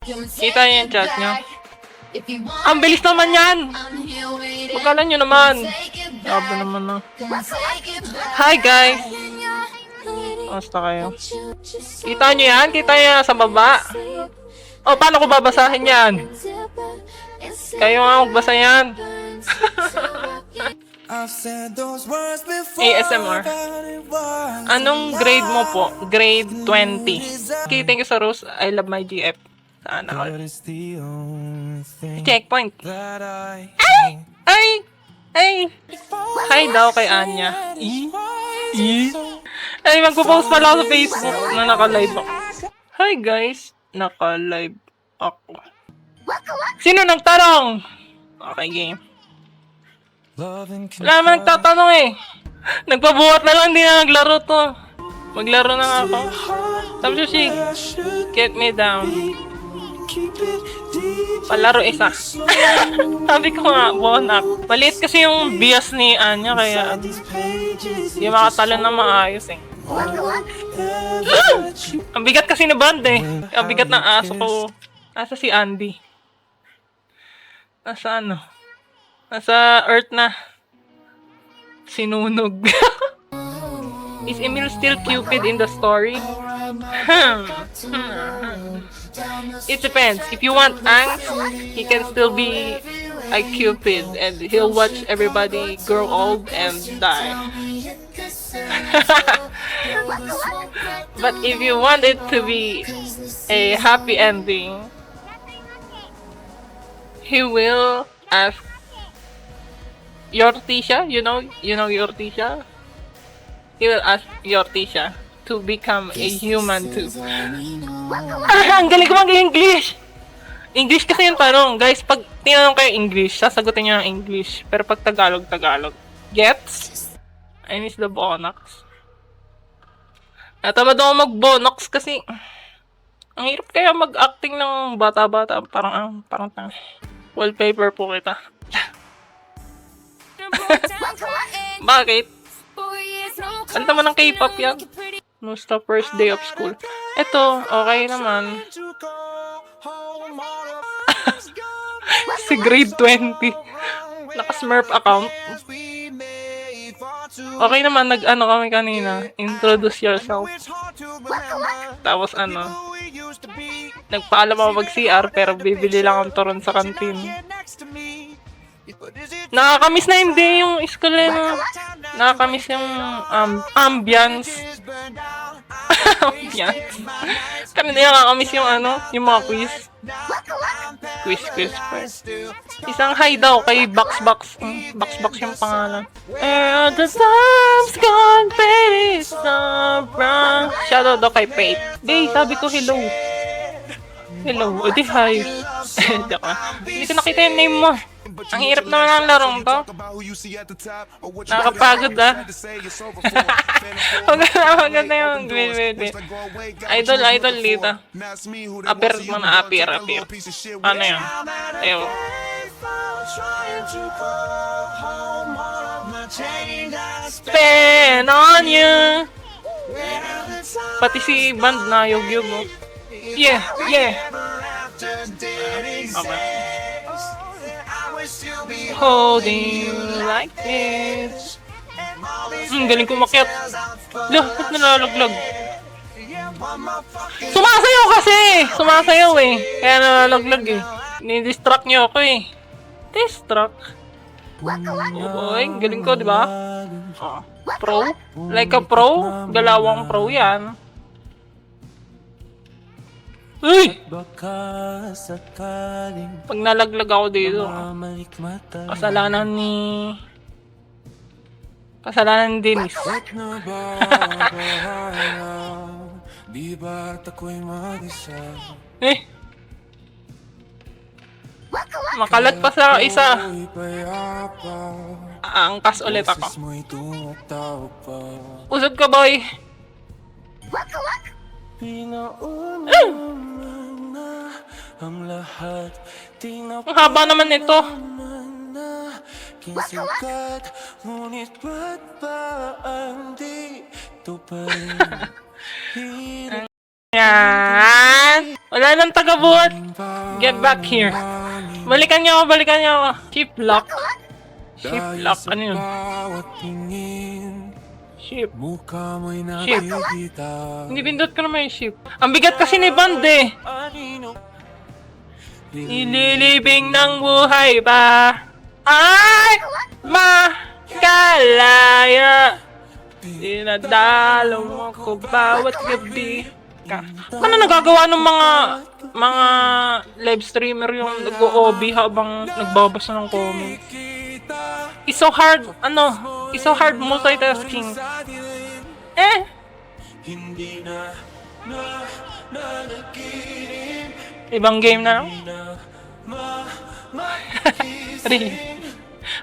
Kita niyo yung chat niyo. Ang bilis naman yan! Pagkala nyo naman. Grabe naman na. Hi guys! Kamusta kayo? Kita nyo yan? Kita nyo yan sa baba? Oh, paano ko babasahin yan? Kayo nga magbasa yan. ASMR. Anong grade mo po? Grade 20. Okay, thank you sa Rose. I love my GF. Sana all. Checkpoint. Ay! Ay! Ay! Hi daw kay Anya. Ay, magpo-post pala ako sa Facebook na naka-live ako. Hi guys, naka-live ako. Sino nagtanong? Okay, game. Wala naman nagtatanong eh. Nagpabuhat na lang, hindi na naglaro to. Maglaro na nga ako. Sabi siya, she, get me down. Palaro isa. Sabi ko nga, bonak. Maliit kasi yung bias ni Anya, kaya hindi makatalo na maayos eh. Ang bigat kasi ni Band eh. Ang bigat ng aso ko. Nasa si Andy. Nasa ano? Nasa Earth na. Sinunog. Is Emil still Cupid in the story? It depends. If you want angst, he can still be a Cupid and he'll watch everybody grow old and die. But if you want it to be a happy ending, he will ask Yortisha, you know Yortisha? He will ask Yortisha to become a human too. Ang galing ko mag-English! English kasi yung tanong. Guys, pag tinanong kayo English, sasagutin nyo ng English. Pero pag Tagalog, Tagalog. Gets? I miss the Bonox. Natamad ako mag-Bonox kasi ang hirap kaya mag-acting ng bata-bata. Parang wallpaper po kita. Bakit? Kanta mo ng K-pop yan. Musta first day of school. Eto, okay naman. Si grade 20. Naka-smurf account. Okay naman, nag-ano kami kanina. Introduce yourself. Tapos nagpaalam ako mag-CR pero bibili lang ang turon sa kantin. Nakakamiss na hindi yung school na. Nakakamiss yung ambience. Ambience. Kami na nakakamiss yung yung mga quiz. Quiz first. Isang hi daw kay Box. Box yung pangalan. And the time's gone, baby, so wrong. Shoutout daw kay Faith. Di, sabi ko hello. Hello, o di hi. Hindi ko nakita yung name mo. Ang hirap naman ang larong to. Nakakapagod Maganda yung wait. Idol dito. Appear mo na, appear. Ano yun? Ewan. Spend on you. Pati si Band na yug-yug mo. Yeah. Okay. Holding you like this. Galing ko makiat. Loh, ba't nalalaglag? Sumasayaw kasi! Sumasayaw eh. Kaya nalalaglag eh. Ni-distract niyo ako eh. Distract. Oy, galing ko, di ba? Pro? Like a pro? Galawang pro yan. Uy! Pag nalaglag ako dito, kasalanan ni Dennis. Makalat pa sa isa. Angkas ulit ako. Usod ka, boy. Ang haba naman nito. Yan. Wala nang taga-buhat. Get back here. Balikan niyo ako. Ship lock. Ano yun? Ship. Hindi pindot ko naman yung ship. Ang bigat kasi ni Band eh. Ililibing ng buhay ba? Ay! Makalaya. Dinadalo mo ko bawat gabi. Paano nagagawa ng mga live streamer yung nag-OB habang nagbabasa ng comments? It's so hard multitasking. Ibang game na lang.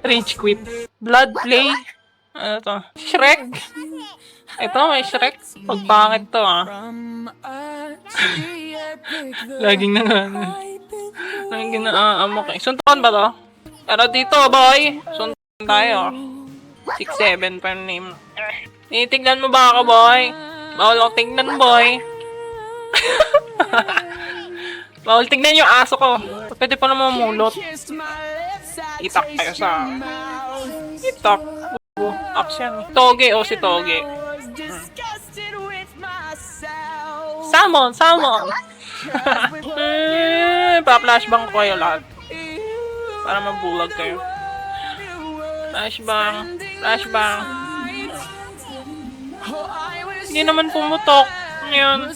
Rage quit. Blood play. Ano to? Shrek? Ito, may Shrek. Pagpangit to Laging naaamok eh. Suntukan ba to? Pero dito, boy. Suntukan tayo. 6-7 pa yung name. Tinitignan mo ba ako, boy? Bawal ako tignan, boy. Bawal tignan yung aso ko. Pwede pa naman mamulot. Itak tayo sa... Itak. Action. Toge o si Toge. Salmon! Pa-flashbang ko kayo lahat. Para mabulag kayo. Flashbang. Hindi naman pumutok. Ngayon.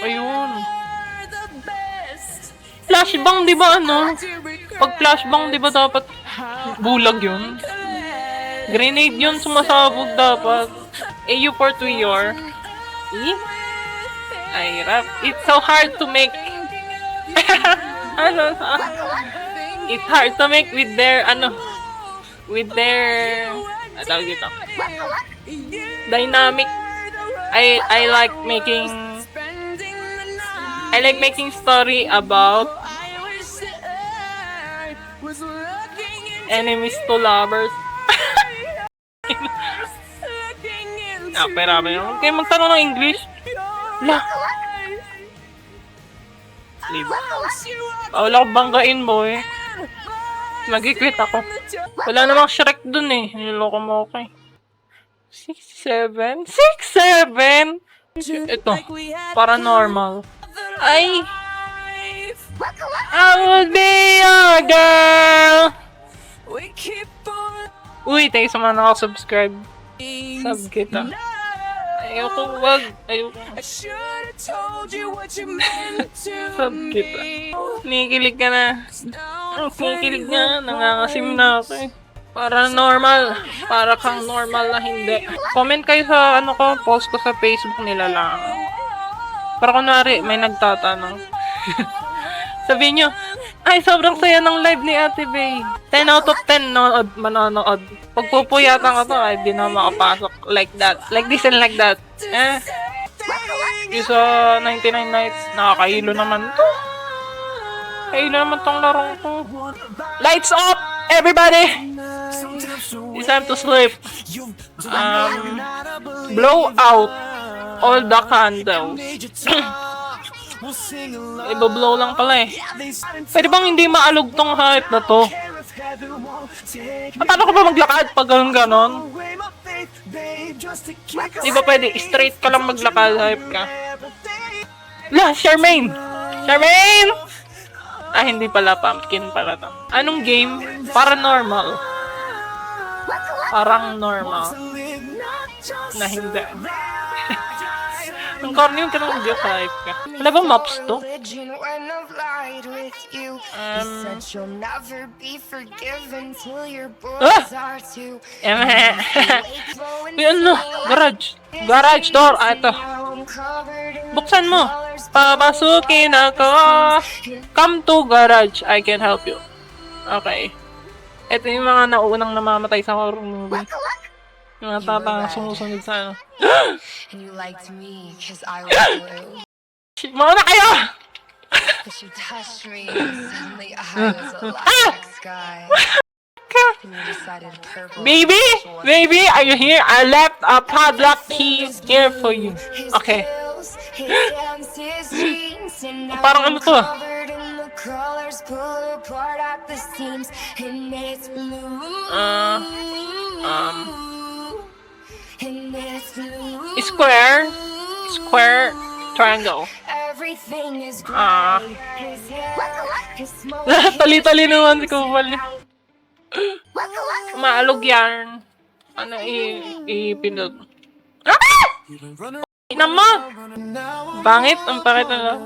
Ayun. Flashbang, di ba Pag flashbang, di ba dapat bulag yun? Grenade yun, sumasabog dapat. AU for 2 year. Ay, rap. It's so hard to make. It's hard to make with their, tawag dito. Dynamic. I like making story about enemies to lovers. Pera. Okay, magtanong ng English. Leave. Wala ko banggain, boy. Mag-quit ako. Wala namang Shrek dun eh. Niloloko mo okay. 6-7? Ito. Paranormal. Ay! I would be your girl! Uy, thanks sa mga nakasubscribe. Sub kita. Ayoko. Sub kita. Nikikilig ka na. Nikikilig na. Nangangasim na ako eh. Paranormal. Para kang normal na hindi. Comment kayo sa post ko sa Facebook nila lang. Para kunwari, may nagtatanong. Sabihin nyo, ay, sobrang saya ng live ni Ate Bay. 10 out of 10 manonood. Pag pupuyatan ko to, ay di na makapasok. Like that. Like this and like that. Yung sa 99 nights, nakakahilo naman to. Kahilo naman tong larong to. Lights up! Everybody! It's time to sleep. Blow out all the candles. Ibablow lang pala eh. Pwede bang hindi maalog tong hype na to? Paano ka ba maglakad pag ganon? Di ba pwede? Straight ka lang maglakad, hype ka. Charmaine! Hindi pala, pumpkin pala to. Anong game? Paranormal. Parang normal. Na hindi. Ang corny yung kanang video type ka. Wala bang maps to? Garage door. Ito. Buksan mo. Papasukin ako. Come to garage. I can help you. Okay. Ito yung mga nauunang namamatay sa horror movie. Yung mga tatang sumusunod sa And you liked me because I was blue. Mauna kayo! But you touched me and suddenly I was a lilac sky. And you decided purple. Baby, are you here? I left a padlock key here for you. Okay. Parang ano to ah? Square. Square. Triangle. Tali-tali naman si Kupal niya. Maalog yan. Ano ipindot? Ah! Naman! Bangit? Ang pangit na lang.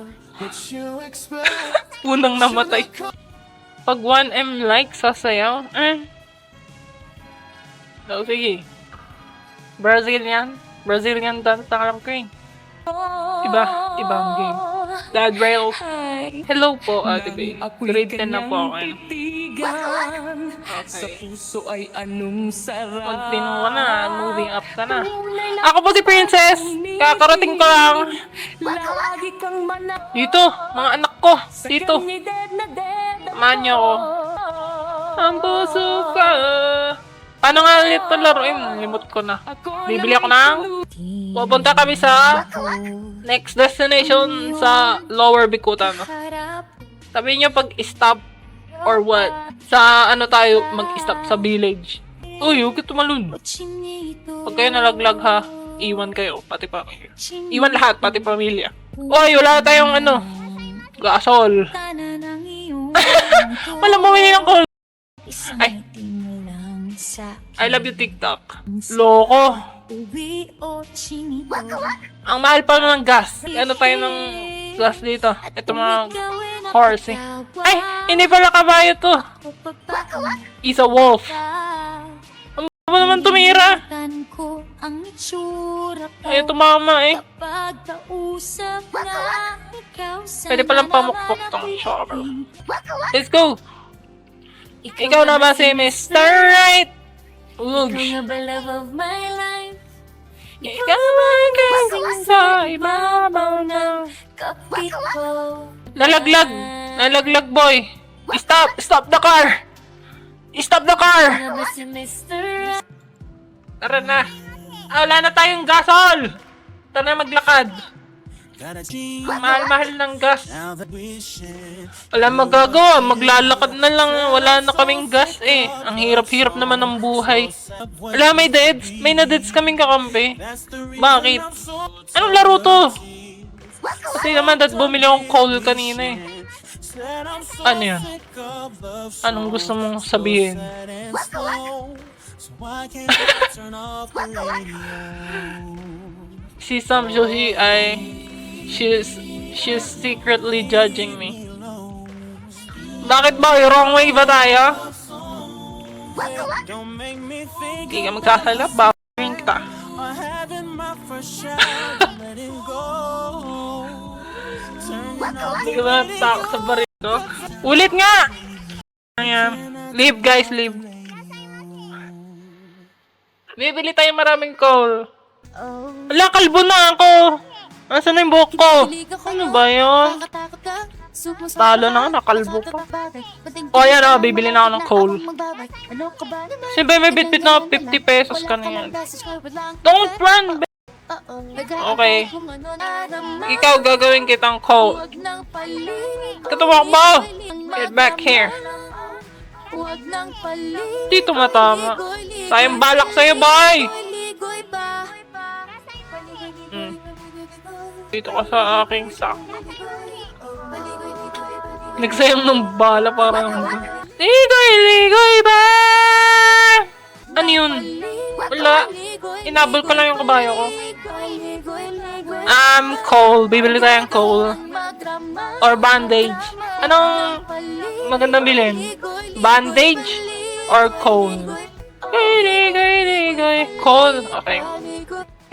Unang namatay. Pag 1M like, sasayaw. No, sige. Brazilian. Brazilian dance ang alam ko eh. Ibang game. Dad Rails. Hello po, Ate Bay. Grade 10 na po ako. Sa Okay. puso ay anong sarap. Mag-tino ka na. Moving up ka na. Ako po si Princess. Kakarating ko lang. Lagi kang manap Dito, mga anak ko. Dito. ni dead na dead. Samahan niyo ako. Ang puso ka. Paano nga ulit ito laruin? Limot ko na. Bibili ako ng... Pupunta kami sa next destination sa Lower Bikutan. Sabihin niyo pag stop or what? Sa ano tayo mag-stop? Sa village. Uy, huwag ka tumalun. Pag kayo nalaglag ha, iwan kayo. Pati pa. Iwan lahat, pati pamilya. Uy, wala tayong ano. Gasol. Wala bumili ng call. Ay. I love you TikTok. Loko. Ang mahal pa ng gas. Ano tayo ng gas dito? Ito mga horse eh. Ay, hindi pala kabayo to. Is a wolf. Ang mo naman tumira. Ay, tumama eh. Pwede palang pamukpok tong shower. Let's go. Ikaw na ba si Mr. Right? Ugh. Ikaw ang kasing sa ibabaw ng kapit ko. Nalaglag! Nalaglag, boy! Stop! Stop the car! Stop the car! Tara na! Ah, wala na tayong gasol! Tara na maglakad! Mahal-mahal ng gas. Wala magagawa, maglalakad na lang. Wala na kaming gas eh. Ang hirap-hirap naman ng buhay. Wala, may deads. May na-deads kaming kakampi. Bakit? Anong laro to? Kasi naman dahil bumili akong coal kanina eh. Ano yan? Anong gusto mong sabihin? Si Sam Joshi ay she's secretly judging me. Bakit ba? Wrong way ba tayo? Hindi ka magsasalap, babayin kita. Hindi ka ba natakot sa barito? Ulit nga! Ayan. Leave guys, leave. Bibili tayo maraming coal. Wala, kalbo na ako! Nasaan na yung buhok ko? Ano ba yun? Talo na nga, nakalbo pa. O yan o, bibili na ako ng coal. Siyempre may bitbit na 50 pesos ka na yan. Don't run! Okay. Ikaw gagawin kitang coal. Katumakbo! Get back here. Dito matama. Tayong balak sa'yo, boy! Dito ka sa aking sak. Nagsayang ng bala parang... Ligoy ba? Ano yun? Wala. Inabol ko lang yung kabayo ko. Coal. Bibili tayong coal. Or bandage. Anong magandang bilhin? Bandage or coal? Ligoy. Coal. Okay.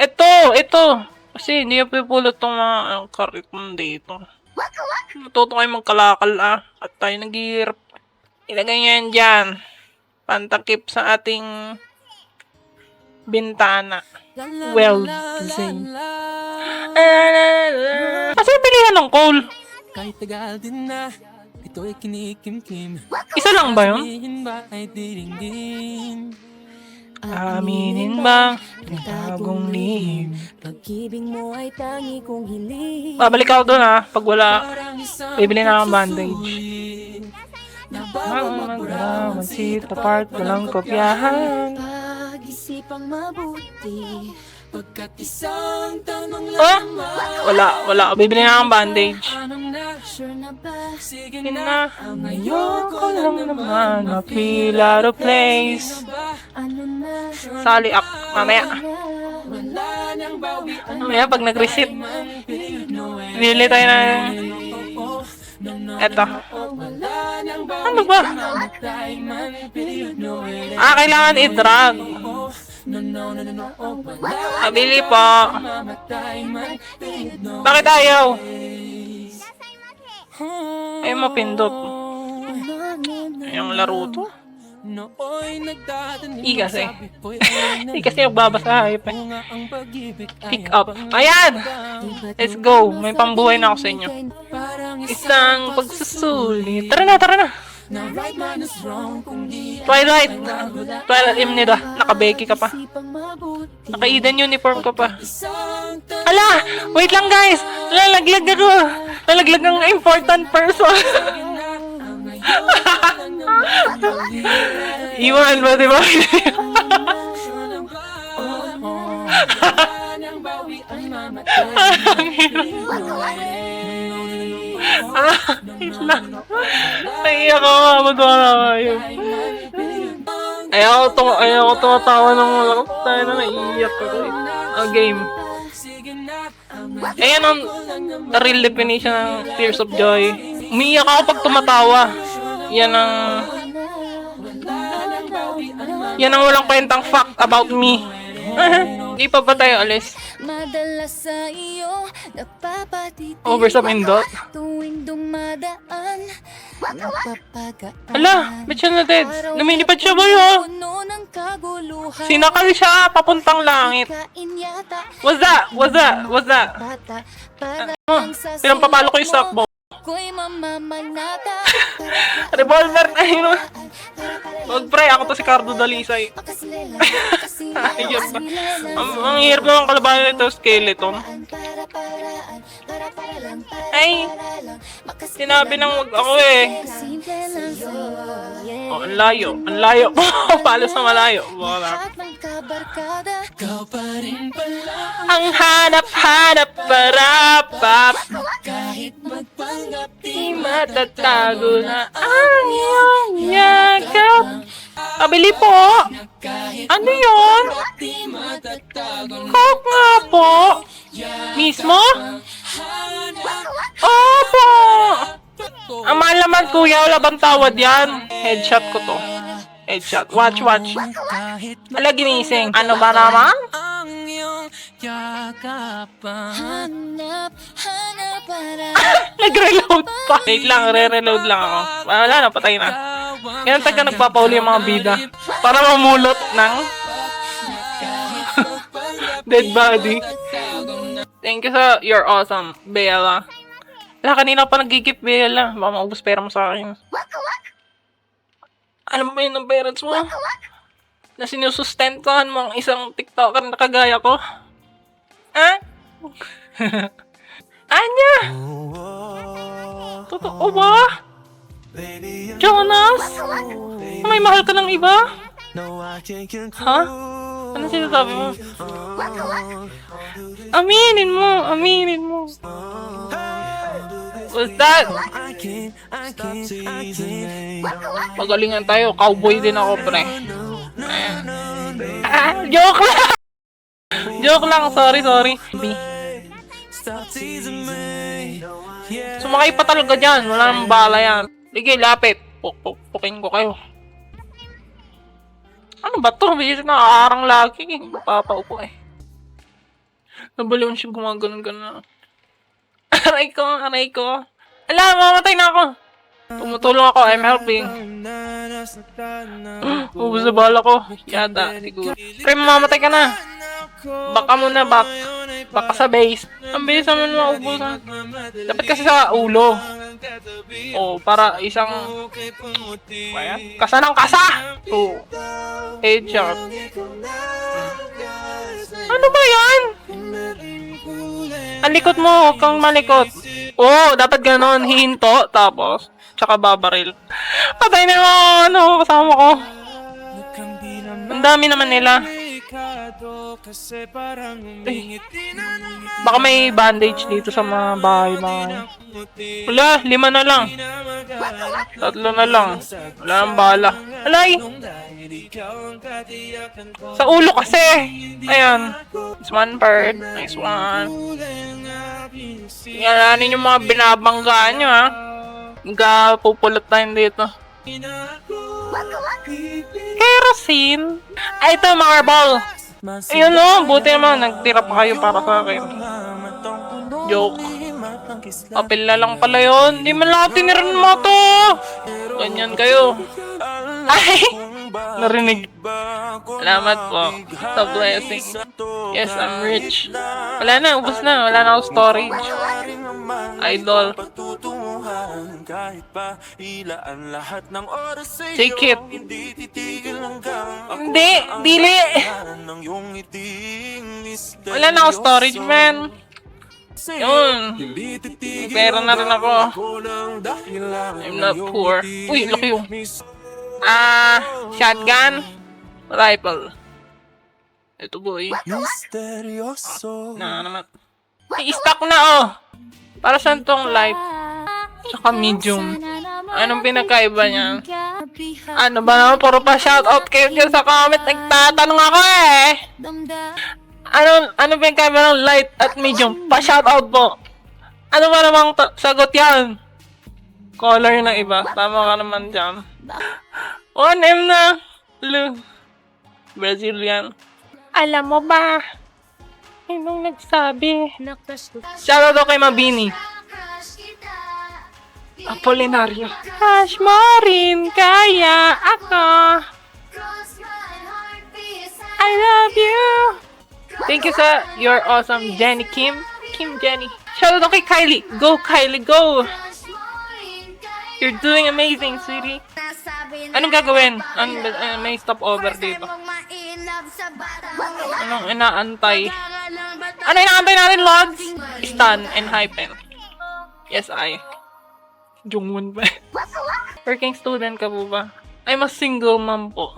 Ito. Kasi hindi yung pipulot tong mga kariton dito. Matuto kayo magkalakal at tayo naghihirap. Ilagay nyo yan dyan. Pantakip sa ating bintana. Well, zing. Kasi bilihan ng coal. Kahit tagal din na, ito ay kinikimkim. Isa lang ba yun? Sabihin ba ay diringdim? Aminin bang tagong lihim? Pag-ibig mo ay tangi kong hiling. Babalik ako doon ha, pag wala. Parang isang Bibili na akong bandage. pagsusulit na bago Magdraman, sit apart, walang kopyahan. Pag-isipang mabuti pagkat isang tanong Ah! lamang. Wala. Bibili na akong bandage. Anong na? Sure na ba? Sige Yun na. na. Ngayon ko lang naman ma-feel out of place. Ano na? Sali up. Mamaya. Wala nang bawian. Mamaya pag nag-receipt. Bili tayo ng... Eto. Wala nang Ano ba? mamatay man. Period no way. Kailangan i-drag. No, no, no, no, no. Wala Pabili po. mamatay man. Period no Bakit ayaw? ways. Ayaw mapindot. Yung laro to. Nooy nagdadaning I kasi. sabi ko'y wala na. Hindi kasi nagbabasa. Ayop eh. Nga ang pag-ibig ay Pick up. Ayan! Let's go. May pambuhay na ako sa inyo. parang Isang pagsusulit. Tara na. na right man is wrong kung di Twilight imnida. Naka-Becky ka pa. Naka-Eden uniform ka pa. isang Ala! Wait lang guys! Lalaglag ako! Lalaglag ang important person! Iwan ba, di ba? tanang bawi ang mamatay. Wait lang. Naiiyak ako, madwala kayo. Ayaw ko tumatawa ng malakot tayo na naiiyak ako. Game. Ayan ang real definition ng tears of joy. Umiiyak ako pag tumatawa. Yan ang walang kwentang fact about me. Di pa ba tayo alis? Madalas sa iyo napapatitig Over sa pindot? tuwing dumadaan. Napapagaan. Ala, ba't siya na dead? Lumilipad siya ba yun? Puno ng kaguluhan. Sinakal siya papuntang langit. Kain yata What's that? bata para sa Pinampapalo ko yung stock ball. Ko'y mamamanata. Revolver na yun. Mag-pre, ako to si Cardo Dalisay. Ayun ba? Ang hirap naman kalabanan nito, skeleton. Ay, sinabi ng wag ako eh. Oh, ang layo. Palos na malayo. Wala. Ikaw pa rin pala Ang hanap-hanap parapap. kahit magpanggap Di matatago na ang iyong yakap. Pabili po. kahit Ano yun? di matatago na Coke nga po. Mismo? Opo. Ang mahal naman kuya, wala bang tawad yan? Headshot ko to. Headshot. Watch. kahit Ala, ginising. Ano ba naman? ang iyong yakapan. Hanap para Nag-reload pa. Wait lang, re-reload lang ako. Wala na, patay na. Kaya taga nagpapauli yung mga bida. Para mamulot ng dead body. Thank you sa you're awesome, Bella. Wala, kanina pa nagigip, Bella. Baka maubos pera mo sa akin. Alam mo yun ng parents mo? Na sinusustentuhan mo ang isang TikToker na kagaya ko? Ha? Anya? Totoo ba? Jonas? May mahal ka ng iba? Ha? Ano sinasabi mo? Aminin mo. What's that? Magalingan tayo. Cowboy din ako, pre. Joke lang! Joke lang. Sorry. Sumakay pa talaga dyan. Wala namang bala yan. Sige, lapit. Pukin ko kayo. Ano ba to? Bilis na arang lagi. Papaupo eh. Nabaliwan siya gumaganon-ganon. Aray ko. Ala, mamatay na ako. Tumutulong ako. I'm helping. Ubus na bala ko. Yata, siguro. Pre, mamamatay ka na. Baka muna, baka sa base. Ang bilis naman maubusan. Dapat kasi sa ulo. Oh, para isang kasa ng kasa. Oh. Headshot. Ano ba yan? Ang likot mo, huwag kang malikot. Oh, dapat ganon, hihinto, tapos, tsaka babaril. Patay na mo, ano, kasama ko. Ang dami naman nila. Eh, baka may bandage dito sa mga bahay. Wala, 5 na lang. 3 na lang. Wala nang bala. Alay! Sa ulo kasi. Ayan. Nice one, bird. Nice one. Ingalanin yung mga binabanggaan nyo, ha. Pupulot tayo dito. Kerosene. Ay, ito, marble. Ayun, no. Buti naman. Nagtira pa kayo para sa akin. Joke. Apel na lang pala yun. Di man lang tiniran mo to. Ganyan kayo. Ay! Narinig. Salamat po sa blessing. Yes, I'm rich. Wala na, ubos na. Wala na ako storage. Idol. Take it. Hindi, dili. Wala na ako storage, man. Yun. May pera na rin ako. I'm not poor. Uy, laki yung. Shotgun. Rifle. Ito boy. Naman. I-stock na oh. Para saan tong light? Tsaka medium. Anong pinakaiba niya? Ano ba naman? Puro pa shoutout kayo dyan sa comment. Nagtatanong ako eh. Ano pinakaiba ng light at medium? Pa-shoutout po. Ano ba namang sagot yan? Color ng iba. Tama ka naman dyan. 1M na. Brazilian. Alam mo ba? Anong nagsabi? Shoutout kay Mabini. Apolinario. Crush mo rin kaya ako. I love you. Thank you sa you're awesome Jenny Kim. Kim Jenny. Shoutout kay Kylie. Go Kylie, go. You're doing amazing, sweetie. Anong gagawin? May stopover dito. Anong inaantay? Ano inaantay natin, Lods? Stun and hypen. Yes, I. Jungwon ba? Working student ka po ba? I'm a single mom po.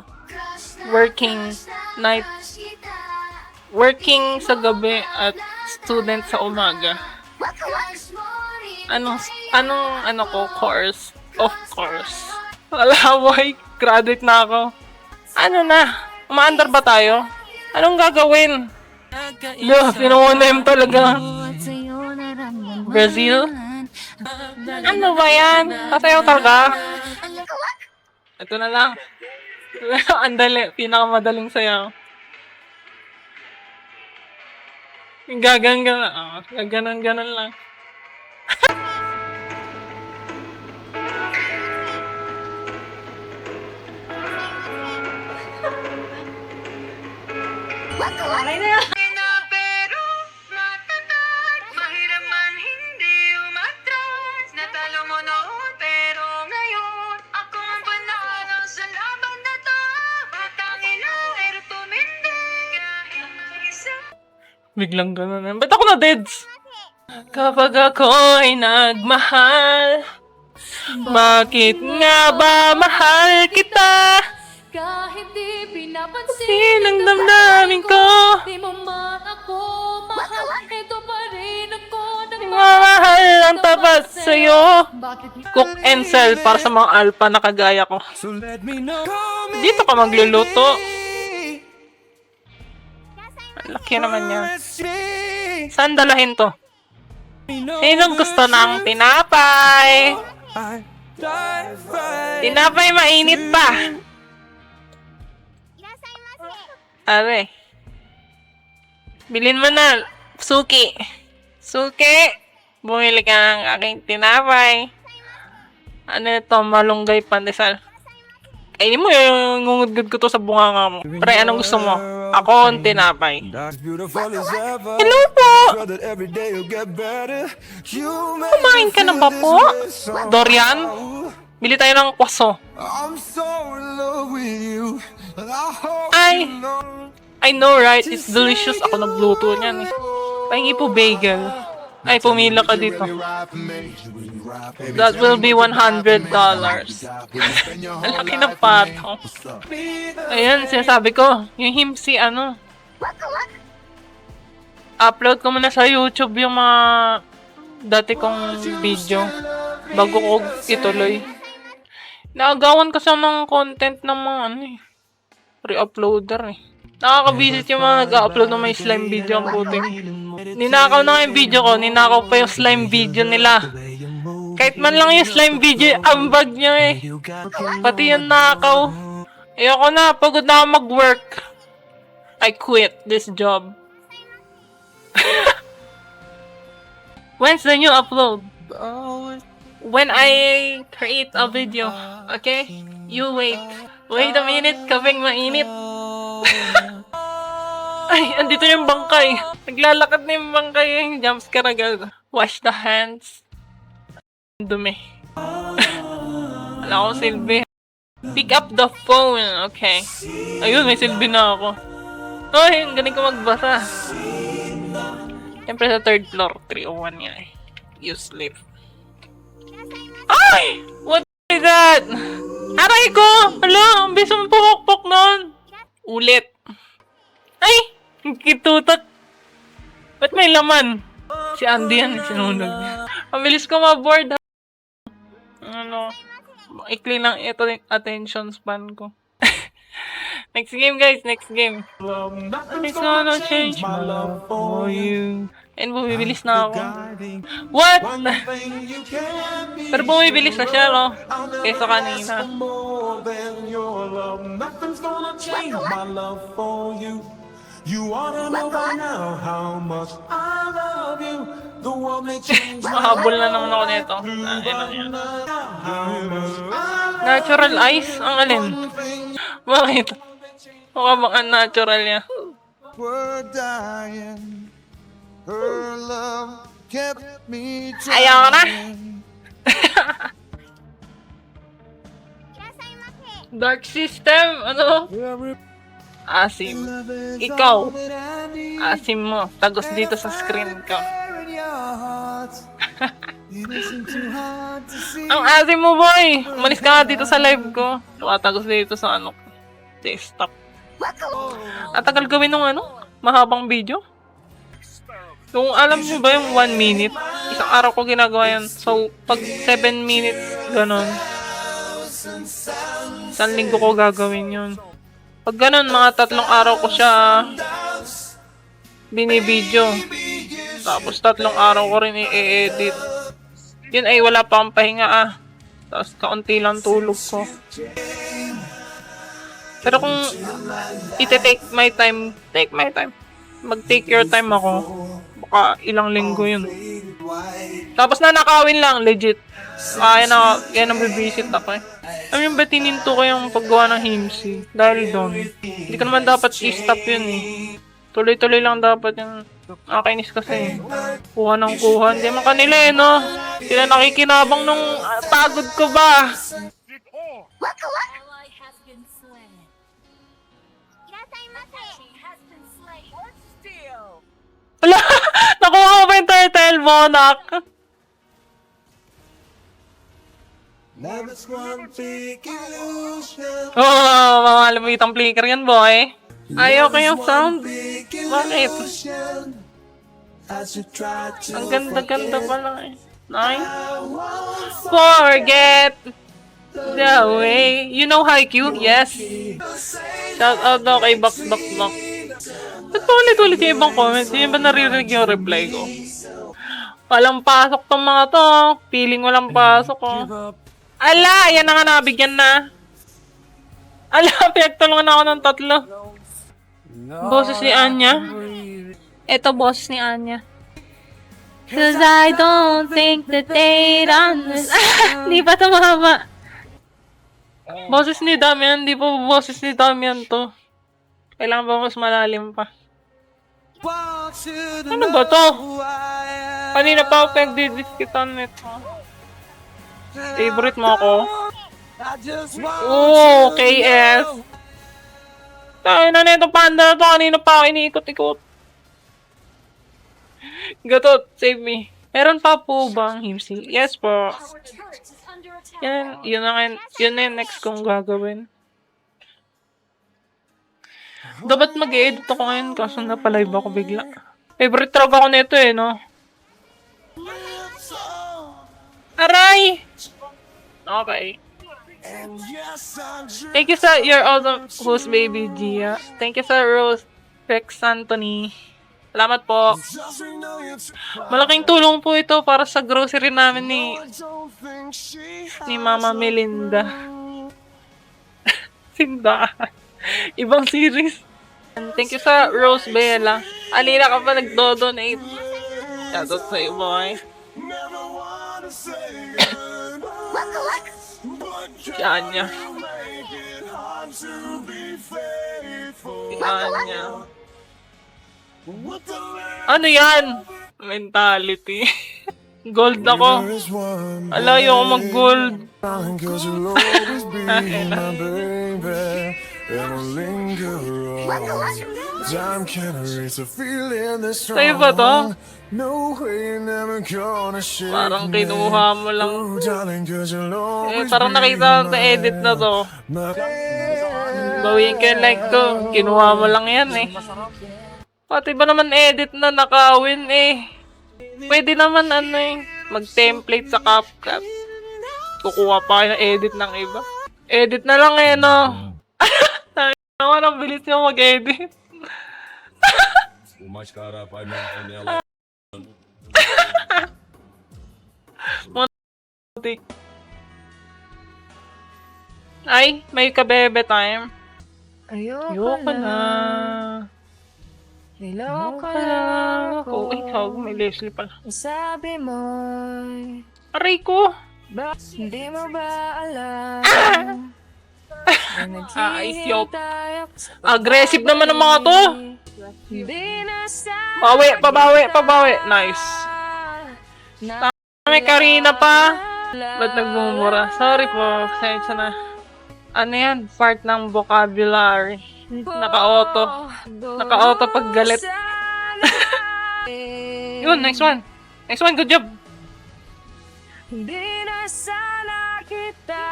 Working night. Working sa gabi at student sa umaga. Anong course? Of course. Alaway, graduate na ako. Ano na? Umaandar ba tayo? Anong gagawin? Pinuunem talaga. Brazil? Ano ba yan? Pasayaw talaga? Ito na lang. Andali, pinakamadaling sayaw. Gaganon lang. Okay na yan. Pero matatag, mahirap man hindi umatras. Natalo mo noon, pero ngayon ako ang panalo sa laban na to. Patangin na, pero tumindig kahit isa. Biglang ganun. Ba't ako na deads? Kapag ako'y nagmahal, bakit nga ba mahal kita? Kahit di pinapansin Sinang damdamin ko, di mo man ako mahal. Ito pa rin ako nagmamahal ang tapat sa'yo. Bakit Cook and sell para sa mga alpha na kagaya ko. So let me know. Dito ka magluluto. Ang laki naman yan. Saan dalahin to? Sinong gusto ng tinapay? Tinapay mainit pa. Are. Bilhin mo na. Suki. Suki. Bumili ka ng aking tinapay. Ano ito? Malunggay pandesal. Kainin mo yung ngungudgod ko to sa bunganga mo. Pre, anong gusto mo? Ako ang tinapay. Hello po! Kumain ka na ba po? Dorian? Bili tayo ng kwaso. I know right? It's delicious. Ako nagluto niyan eh. Pahingi po bagel. Ay, pumila ka dito. That will be $100. Ang laki ng pato. Ayan, sinasabi ko. Yung himsi, ano. Upload ko muna sa YouTube yung mga dati kong video. Bago ko ituloy. Naagawan kasi ng content ng mga ano eh. Re-uploader eh. Nakaka-visit yung mga nag-upload ng may slime video ang puti. Ninakaw na nga yung video ko. Ninakaw pa yung slime video nila. Kahit man lang yung slime video, ambag nyo eh. Pati yung nakaw. Ayoko na, pagod na ako mag-work. I quit this job. When's the new upload? When I create a video. Okay? You wait. Wait a minute, kabing mainit. Ay, andito yung bangkay. Naglalakad na yung bangkay. Jumpscare agad. Wash the hands. Dumi. Wala akong silbi. Pick up the phone. Okay. Ayun, may silbi na ako. Ay, ang galing ko magbasa. Siyempre sa third floor. 301 nga eh. You sleep. Ay! What is that? Aray ko! Hala, ang bisa mong pukpok nun. Ulit. Ay! Kitutot. Ba't may laman? Si Andy yan, sinunog niya. Ang bilis ko ma-board. Ano? Ikli lang ito yung attention span ko. Next game guys, next game. It's gonna change my love for you. And bumibilis na ako. What? Pero bumibilis na siya, no? Kaysa kanina. You wanna know by now how much I love you. The world may change. Makahabol na naman ako nito. Natural ice? Ang alin? Bakit? Mukha bang unnatural niya? We're dying. Her love kept me Ayaw na! Dark system? Ano? Asim. Ikaw. Asim mo. Tagos dito sa screen ko. Ang asim mo, boy! Umalis ka nga dito sa live ko. Tagos dito sa ano. Desktop. Atagal gawin ng ano? Mahabang video? Kung alam niyo ba yung 1 minute, isang araw ko ginagawa yan. So, pag 7 minutes, ganon. Isang linggo ko gagawin yun. Pag ganon, mga 3 araw ko siya binibidyo. Tapos 3 araw ko rin i-edit. Yun ay wala pa akong pahinga Tapos kaunti lang tulog ko. Pero kung ite-take my time, take my time. Mag-take your time ako. Baka ilang linggo yun. Tapos nanakawin lang, legit. Yan ang bibisit ako eh. Alam yung ba tininto ko yung paggawa ng himsi? Dahil doon. Hindi ko naman dapat i-stop yun eh. Tuloy-tuloy lang dapat yung nakainis kasi. Kuha ng kuha. Hindi man kanila eh no. Sila nakikinabang nung pagod ko ba? Ally has been slain. Wala! Nakuha ko ba yung turtle, Monak? Love's one big illusion. Oh, mga lumitang flicker yan, boy. Ayaw ko yung sound. Bakit? As you try to Ang ganda-ganda pa lang eh. Nine. Forget the way. You know Haikyuu? Yes. Shout out daw kay Box. Ba't pa ulit-ulit yung ibang comments? Hindi ba naririnig yung reply ko? Walang pasok tong mga to. Feeling walang pasok oh. Ala! Ayan na nga nabigyan na. Ala! Pinagtulungan ako ng 3. Boses ni Anya. Ito boses ni Anya. Cause I don't think that they'd understand. Di pa tumama. Boses ni Damian. Di pa boses ni Damian to. Kailangan ba mas malalim pa? Ano ba to? Kanina pa ako pinagdidiskitan nito. Favorite mo ako? Oo, KS. Tayo na nito panda na to. Kanina pa ako iniikot-ikot. Gatot, save me. Meron pa po bang himsi? Yes po. Yun na yung next kong gagawin. Dapat mag-edit ako ngayon kaso napalive ako bigla. Favorite track ako nito eh, no? Aray! Okay. Thank you sa your awesome host, baby Gia. Thank you sa Rose Rex Anthony. Salamat po. Malaking tulong po ito para sa grocery namin ni Mama Melinda. Sinda. Ibang series. And thank you sa Rose Bella. Alina ka pa nagdo-donate. Shoutout sa iyo, boy. Si Anya. Si Anya. Ano yan? Mentality. Gold ako. Alayo ako mag-gold. Sa'yo ba to? Parang kinuha mo lang. Parang nakita sa edit na to. Bawiin ko yung like to. Kinuha mo lang yan eh. Pati ba naman edit na nakawin eh. Pwede naman mag-template sa CapCut. Kukuha pa kayo ng edit ng iba. Edit na lang eh, no? Naman ang bilis niya mag-edit. Ay, may kabebe time. Ayoko na. Niloko lang ako. Uy, tawag, may Leslie pala. Sabi mo, Aray ko! hindi mo ba alam? Isyop. Aggressive naman ang mga to. Hindi na sana Pabawi. Nice. May Karina pa. Ba't nagmumura? Sorry po, pasensya na. Ano yan? Part ng vocabulary. Naka-auto pag galit. Yun, next one. Next one, good job. Hindi na sana kita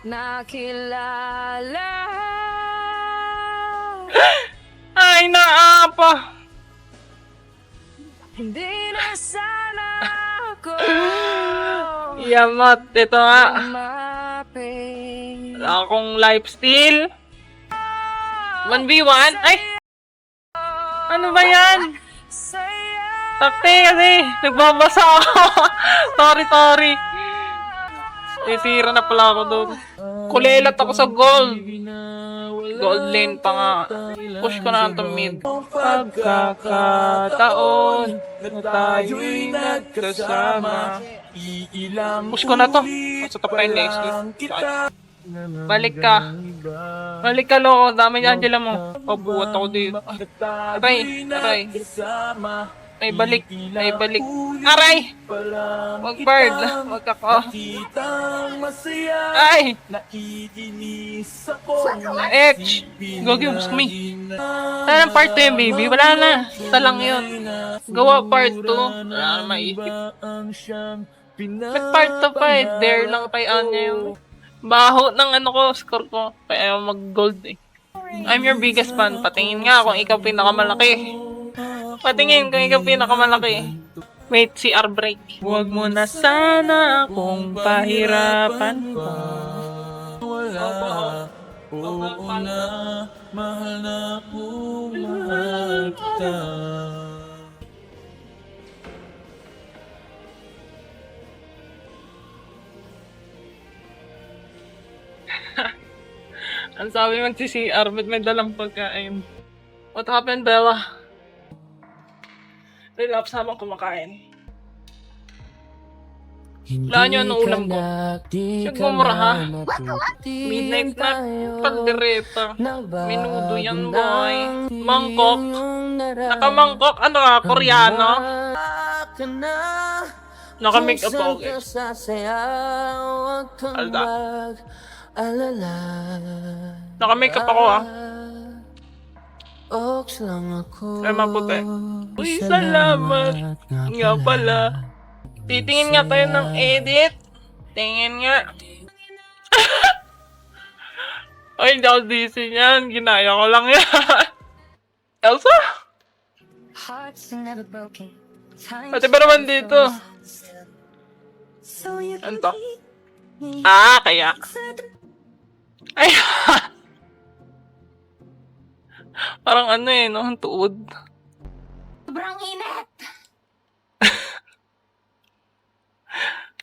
nakilala. Ay, naapa. Hindi na sana ako Yamat, ito nga. maping. Wala akong lifesteal. 1v1? Ay! Ano ba yan? Takte kasi. Nagbabasa ako. sorry. Titira na pala ako doon. Kulelat ako sa gold. Gold lane pa nga. Push ko na ito mid. Pagkakataon na tayo'y nagkasama. Push ko na to. Sa top 9 next week. Balik ka, loko. Dami ni Angela mo. Pabuhat ako dito. Aray. May balik. Aray! Wag bird. Wag ako. Ay! H! Gogi, gusto mo Saan ang part 2 yun, baby? Wala na. Isa lang yun. Gawa part 2. Wala na maisip. Ba't part 2 pa eh? Dare lang kay Anya yung baho ng score ko. Kaya mag-gold eh. I'm your biggest fan. Patingin nga kung ikaw pinakamalaki. Wait, CR break. Huwag mo na sana akong pahirapan pa. Wala. Oo na, mahal na mahal kita. Ang sabi mag-CR, ba't may dalang pagkain? What happened, Bella? Relapse habang kumakain. Wala niyo anong ulam ko. Sigmumura ha. Midnight na pandereta. Minudo yan boy. Mangkok. Nakamangkok. Ano ka? Koreano? Naka-make up ako guys. Alda. Naka-make up ako ha. Ay maputi. Uy, salamat. Nga pala. Titingin nga tayo ng edit. Tingin nga. Ay, hindi ako busy niyan. Ginaya ko lang yan. Elsa? Pati ba naman dito? Ano to? Ah, kaya. Ay, parang ano eh, no? Ang tuod. Sobrang init!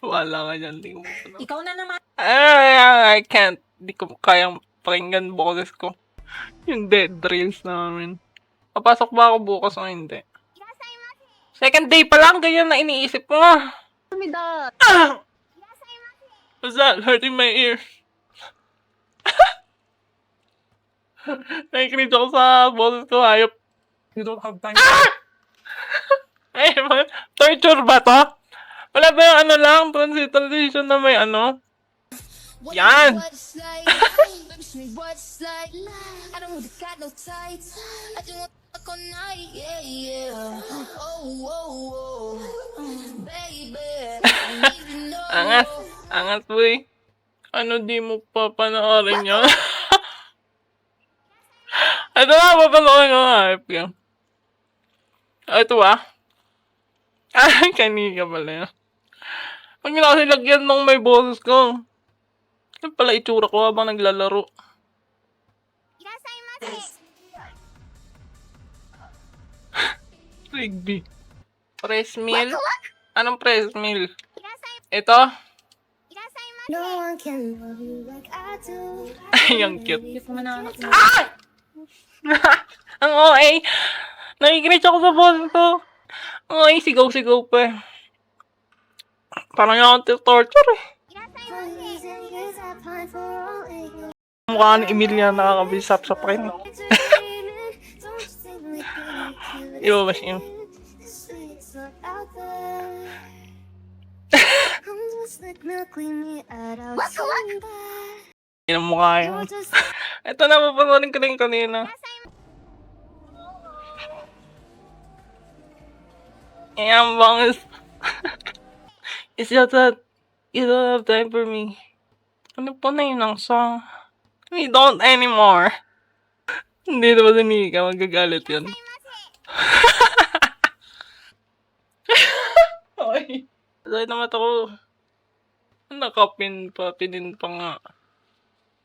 Wala ka dyan. Di ko mapanood. Ikaw na naman. I can't. Di ko kayang pakinggan boses ko. Yung dead drills namin. Papasok ba ako bukas o hindi? Second day pa lang, ganyan na iniisip ko. Ah! What's that? Hurting my ear. Nakikinig ako sa boses ko, hayop. You don't have time. Ay, torture ba to? Wala ba yung ano lang, transition na may ano? Yan! Angas, angas boy. Ano di mo pa panoorin yun? Ito na, papanoorin ko nga. Ito ah. Ay, kanina pala yun. Pag nila kasi lagyan nung may boses ko. Ano pala itsura ko habang naglalaro? Rigby. Press meal? Anong press meal? Ito? No one can love you like I do. Ay, ang cute. Ah! Ang OA. Nakikinig ako sa boses ko. Ang OA, sigaw-sigaw pa eh. Parang yung torture eh. Mukha ni Emilia nakakabisap sa pakin. Iba ba siya? Yan ang mukha yun. Ito na, mapanoodin ko rin kanina. Ayan, bangus. It's just that you don't have time for me. Ano pa na yun ang song? We don't anymore. Hindi na ba si Nika? Magagalit yun. Ay. Dahil naman ako. Nakapin pa. Pinin pa nga.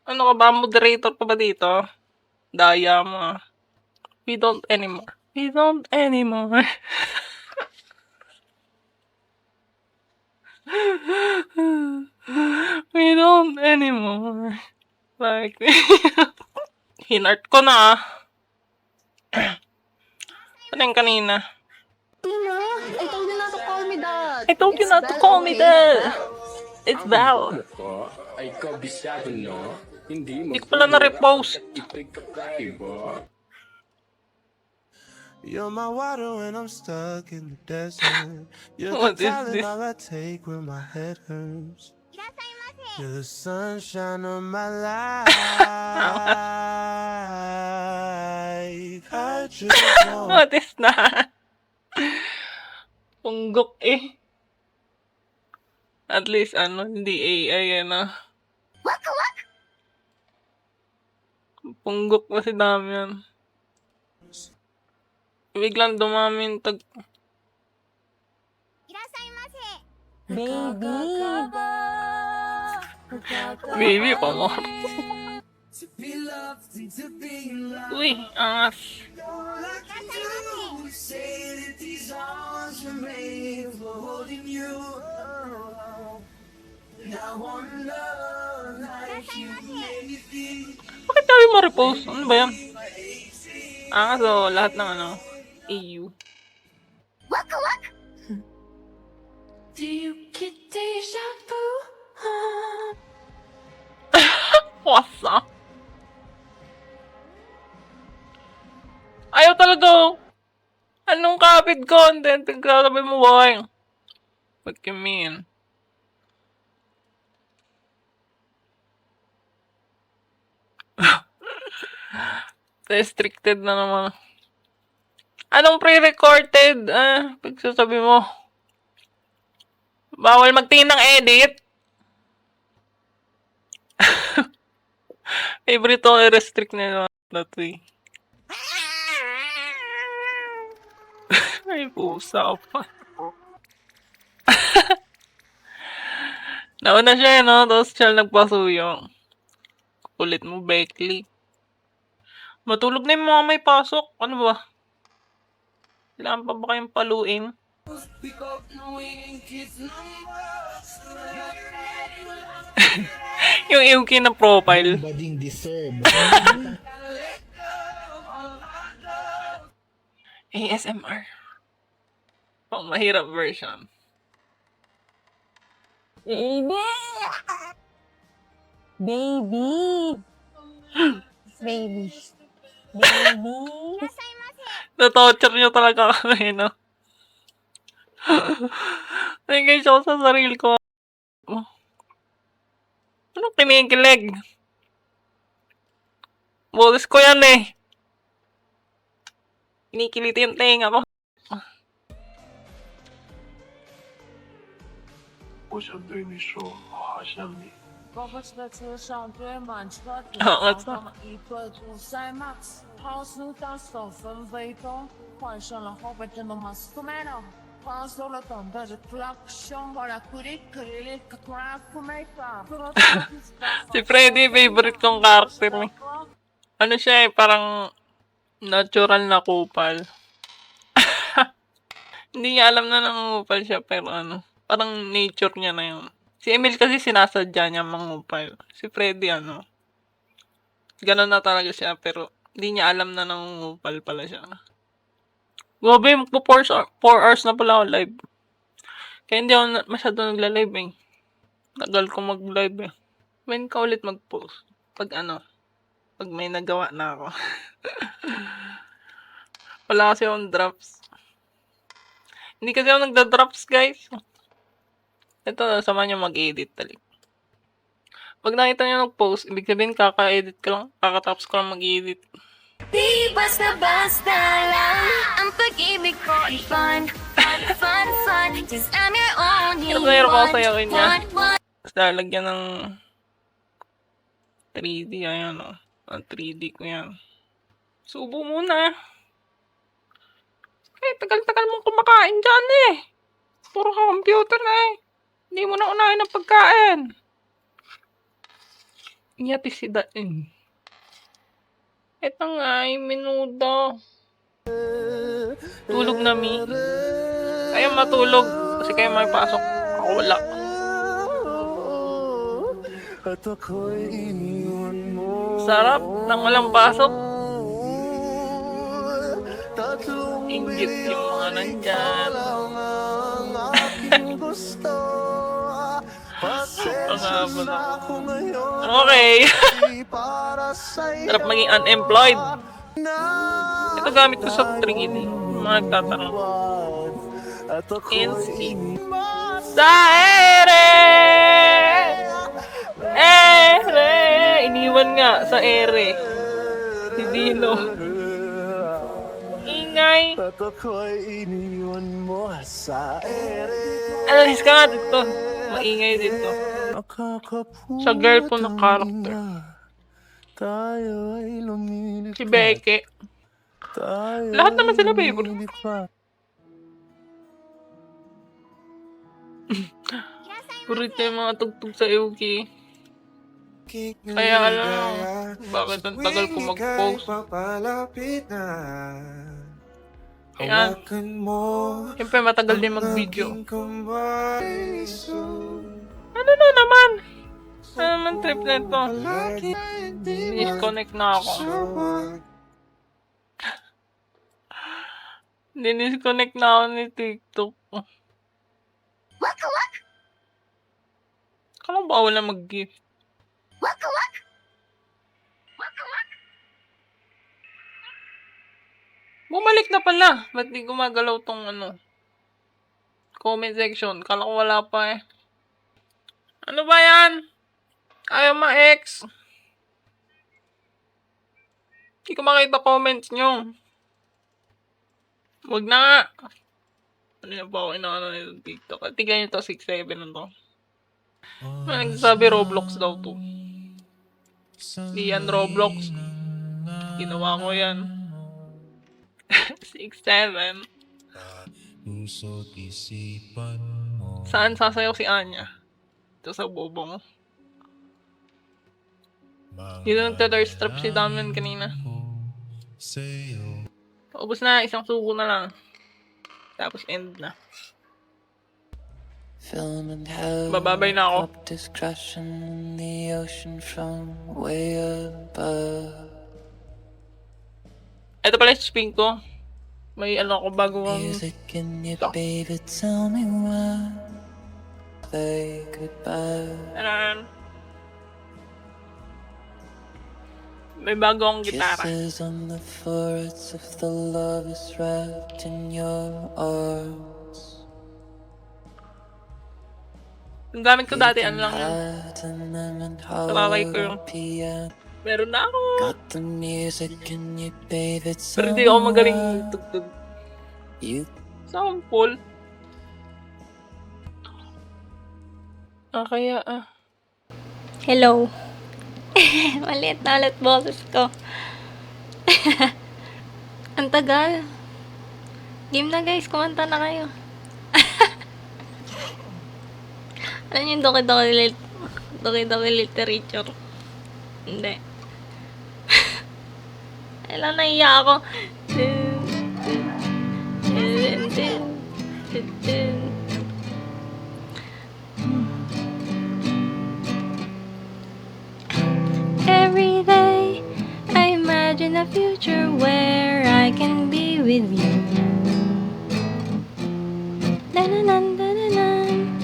Ano ka ba? Moderator pa ba dito? Daya mo. We don't anymore. We don't anymore. We don't anymore. Like, hinart ko na. Ano yung kanina? I told you not to call me that. I told you not to call me that. It's Val. Ay kabisado no? Hindi mo Hindi ko pala na-repost. ito'y kakaiba. You're my water when I'm stuck in the desert. You're What the is talent this? all I take when my head hurts. You're the sunshine of my life. I just want What is that? Punggok eh. At least ano, hindi AI yan ah. Punggok kasi dami yan. Biglang dumami yung tag... Baby pa mo. Uy, angas. Bakit tayo mo repost? Ano ba yan? Angas o lahat ng ano, EU. Do you get Deja vu. Wasa. Ayaw talaga. Anong kapit content? Pagkakasabi mo, boy. What you mean? Restricted na naman. Anong pre-recorded? Pagsasabi mo. Bawal magtingin ng edit. Favorite ko i-restrict na that way. Ay, pusa pa. Nauna siya, no? Tapos siya nagpasuyo. Kulit mo, Beckley. Matulog na yung mga may pasok. Ano ba? Kailangan pa ba kayong paluin? Yung Yuki na profile. Bading deserve. ASMR. Pang mahirap version. Baby! Baby! Baby. Baby. Na-torture nyo talaga kami, no? Nagay siya sa sarili ko. Ano kinikilig? Boses ko yan eh. Kinikiliti yung tenga ko. Si Freddy, favorite kong character eh. Ano siya eh, parang natural na kupal. Hindi niya alam na nangungupal siya, pero ano, parang nature niya na yun. Si Emil kasi sinasadya niya mangupal. Si Freddy ano, ganun na talaga siya, pero hindi niya alam na nangungupal pala siya. Grabe, magpo 4 hours na pala ako live. Kaya hindi ako masyado nagla-live eh. Tagal ko mag-live eh. When ka ulit mag-post? Pag ano, pag may nagawa na ako. Wala kasi akong drops. Hindi kasi ako nagda-drops, guys. Ito, sama niyo mag-edit talik. Pag nakita niyo nag-post, ibig sabihin kaka-edit ka lang, kakatapos ko lang mag-edit. Di basta-basta lang ang pag-ibig ko ay fun, fun, fun, fun. Cause I'm your only Hirap ako sayawin niya. one. Tapos lalagyan ng 3D, ayan o. Ang 3D ko yan. Subo muna. Tagal-tagal mong kumakain dyan eh. Puro ka computer na eh. Hindi mo na unahin ang pagkain. Inyati si Dain. Ito nga ay minudo. Tulog na mi. Kayo matulog. Kasi kayo may pasok. Ako wala. Sarap ng walang pasok. Inggit yung mga nandyan. Pangaba na. Okay. Sarap maging unemployed. Ito gamit ko sa 3D. Mga nagtatanong. NC. Sa ere! Ere! Iniwan nga sa ere. Si Dino. Ingay. Analis ka nga dito. Maingay dito. Sa girl po na character. Si Becky. Lahat naman sila favorite. Purit yung mga tugtog sa Yuki. Kaya alam, bakit ang tagal ko mag-post. Ayan. Siyempre matagal din mag-video. Ano na naman? Ano naman trip na ito? Disconnect na ako. Dinisconnect na ako ni TikTok. Kala ko bawal na mag-gift. Bumalik na pala. Ba't di gumagalaw tong ano? Comment section. Kala ko wala pa eh. Ano ba yan? Ayaw ma-ex. Hindi ko makita comments nyo. Wag na nga. Ano na ba ako inaano nito TikTok? Tignan nyo to, 6'7" na to. May nagsasabi Roblox daw to. Di yan Roblox. Ginawa ko yan. 6'7". Puso't isipan mo. Saan sasayaw si Anya? Ito sa bobong. Dito nagta-thirst trap si Damian kanina. Sa'yo. Paubos na, isang suko na lang. Tapos end na. Film and hell. Bababay na ako. Copters crashing in the ocean from way above. Ito pala yung spin ko. May ano ako bago ang... Music in your baby, tell me why. Say goodbye. Ayan. May bago akong gitara. Kisses on the foreheads of the lovers wrapped in your arms. Yung gamit ko dati, ano lang yun. Hiding them in Kalalay ko yung... hollow piano. Meron na ako. Got the music in your baby, Pero tell hindi me ako magaling why. tugtog. You Sample. Kaya Hello. Maliit na ulit boses ko. Ang tagal. Game na guys, kumanta na kayo. Alam niyo yung Doki-Doki Literature? Hindi. Alam, naiya ako. Every day, I imagine a future where I can be with you. Da-na-nan, da-na-nan.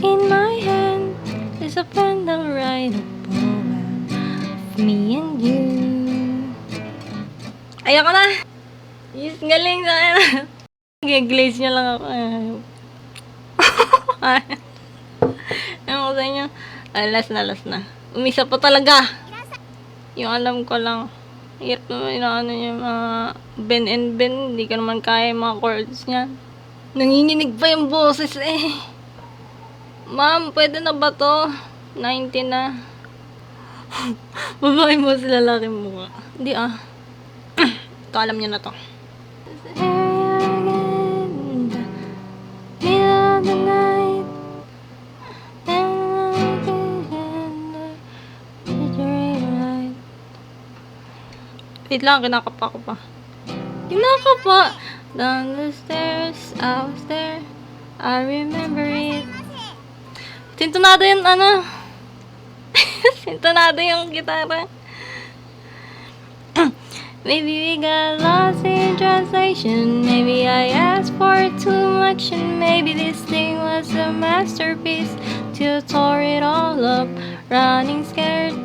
In my hand is a pendant right a poem of me and you. Ayoko na! Yes, galing sa akin. Giglaze niya lang ako. Ewan ko sa inyo. Ay, last na. Umisa pa talaga. Yung alam ko lang. Hirap naman inaano niya mga bend and bend. Hindi ka naman kaya yung mga chords niya. Nanginginig pa yung boses eh. Ma'am, pwede na ba to? 90 na. Babae mo sa lalaki mo. Hindi ah. Ito alam niyo na to. Wait lang, kinakapa ko pa. Kinakapa! Down the stairs, I was there. I remember it. Sintonado yung ano. Sintonado yung gitara. Maybe we got lost in translation. Maybe I asked for too much. And maybe this thing was a masterpiece. Till tore it all up. Running scared.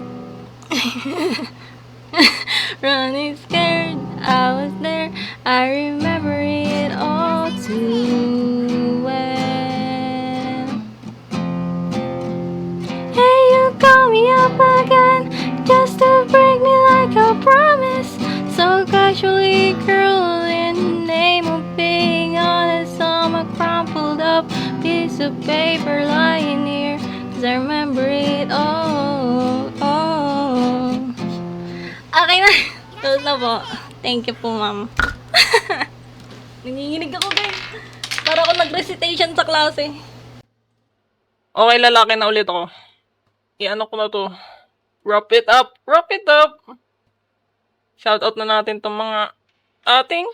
Running scared, I was there. I remember it all too well. Hey, you call me up again just to break me like a promise. So casually, girl, in the name of being honest, I'm a crumpled up piece of paper lying here. 'Cause I remember it all. Okay na. Tulad na po. Thank you po, ma'am. Nanginginig ako, guys. Para ako nag-recitation sa klase. okay, lalaki na ulit ako. I-ano ko na to. Wrap it up. Shoutout na natin tong mga ating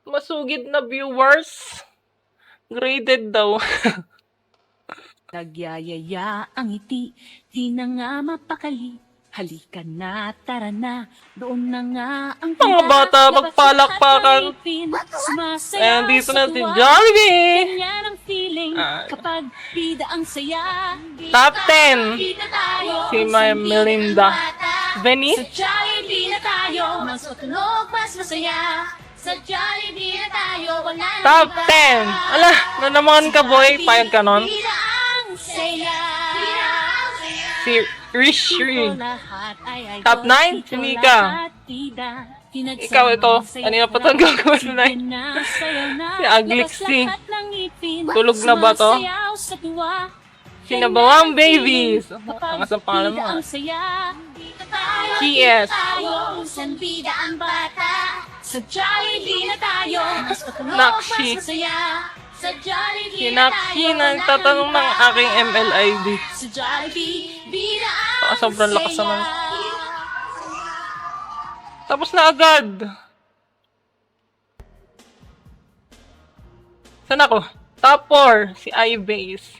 masugid na viewers. Graded daw. Nagyayaya ang ngiti, di na nga mapakali. Halika na, tara na, doon na nga ang Mga bata, magpalakpakan. Ayan, dito na si Jollibee. Ganyan ang feeling kapag bida ang saya. Top 10. Bida tayo, Si Maya Melinda. Sa Venice. Jollibee na tayo, mas matunog, mas masaya. Sa Jollibee na tayo, wala nang Top iba. 10. Ala, nanamangan ka boy. Payag ka nun. Bida ang saya. Si Rishi. Top Top 9, si Mika. Ikaw ito. Kanina pa ito gagawin na. Si Aglixi. Tulog na ba to? Si Nabawang Babies. Ang asang pangalan mo. Kies. San bida ang bata. Sa Jollibee na tayo. Mas matunog, Nakshi. mas masaya. Sa Jollibee Si na Nakshi tayo, nagtatanong ng aking MLID. Sa Jollibee, bida Baka ang sobrang lakas saya. naman. Tapos na agad. Saan ako? Top 4, si iBase.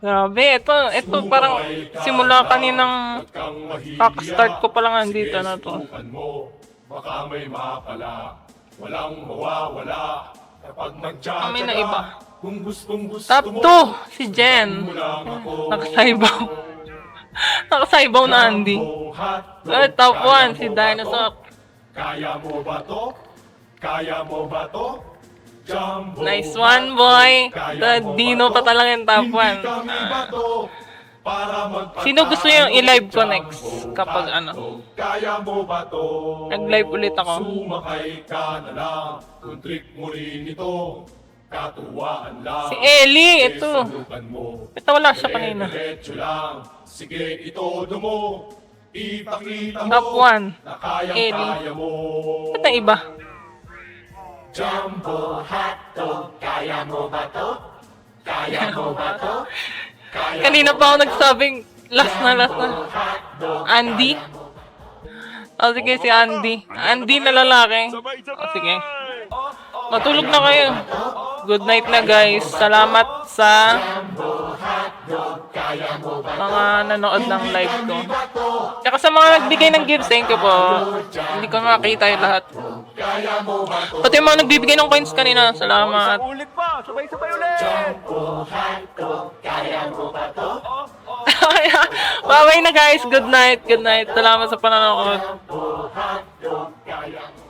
Grabe, ito parang simula kaninang kakastart ko pa lang andito na to. Baka may mapala, walang mawawala. Kapag Kami na iba. kung gustong gusto Top 2, si Jen. Nakasaybaw. Nakasaybaw na Andy. Top 1, si Dinosaur. Kaya mo ba to? Kaya mo ba to? Jumbo Nice one, boy. Dino pa talaga yung top 1. kami ba to? Para magpatalo. Sino gusto yung i-live ko next kapag ano? Kaya mo ba to? Nag-live ulit ako. Sumakay ka na lang. Kung trick mo rin ito. Katuwaan lang. Si Ellie, ito. Subukan mo. Ito wala siya kanina. Diretso lang. Sige, itodo mo. Ipakita mo. Top 1. Na kayang Ellie. kaya mo. Ba't na iba? Jumbo hotdog. Kaya mo ba to? Kaya mo ba to? Kanina pa ako nagsabing last na. Andy? O sige, si Andy. Andy na lalaki. O sige. Matulog na kayo. Good night na guys. Salamat sa mga nanood ng live ko. Tsaka sa mga nagbigay ng gifts, thank you po. Hindi ko makita yung lahat. Pati yung mga nagbibigay ng coins kanina, salamat. Ulit pa! Sabay-sabay ulit! Bye-bye na guys. Good night. Good night. Salamat sa panonood.